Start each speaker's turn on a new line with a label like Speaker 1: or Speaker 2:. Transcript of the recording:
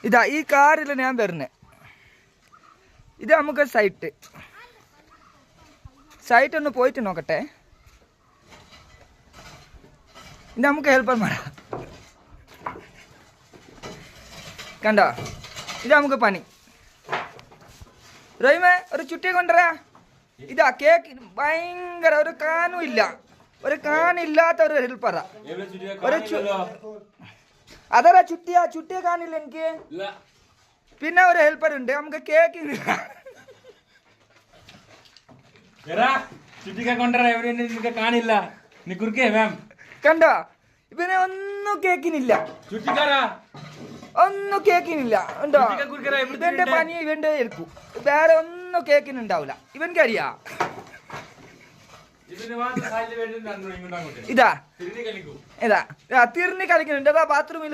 Speaker 1: ഇതാ ഈ കാറിൽ ഞാൻ വരുന്നത്. ഇത് നമുക്ക് സൈറ്റ് ഒന്ന് പോയിട്ട് നോക്കട്ടെ. ഇത് നമുക്ക് ഹെൽപ്പർമാരാ കണ്ടോ. ഇത് നമുക്ക് പണി. റഹീമേ ഒരു ചുറ്റിയെ കൊണ്ടുവരാ. ഇതാ കേക്ക് ഭയങ്കര ഒരു കാനും ഇല്ല, ഒരു കാനില്ലാത്ത ഒരു ഹെൽപ്പറാ. അതരാ ചുറ്റിയെ കാണില്ല എനിക്ക്. പിന്നെ ഒരു ഹെൽപ്പർ ഉണ്ട് നമുക്ക് കേക്ക്
Speaker 2: കാണില്ല.
Speaker 1: കണ്ടോ ഇവനെ ഒന്നും കേക്കിനില്ല, ഒന്നും കേക്കിനില്ല. ഉണ്ടോ ഇവന്റെ പനി ഇവന്റെ ഏൽക്കും, വേറെ ഒന്നും കേക്കിനുണ്ടാവില്ല. ഇവൻക്കറിയാ ഇതാ തിരിഞ്ഞ് കളിക്കുന്നുണ്ട്. അതാ ബാത്റൂമിൽ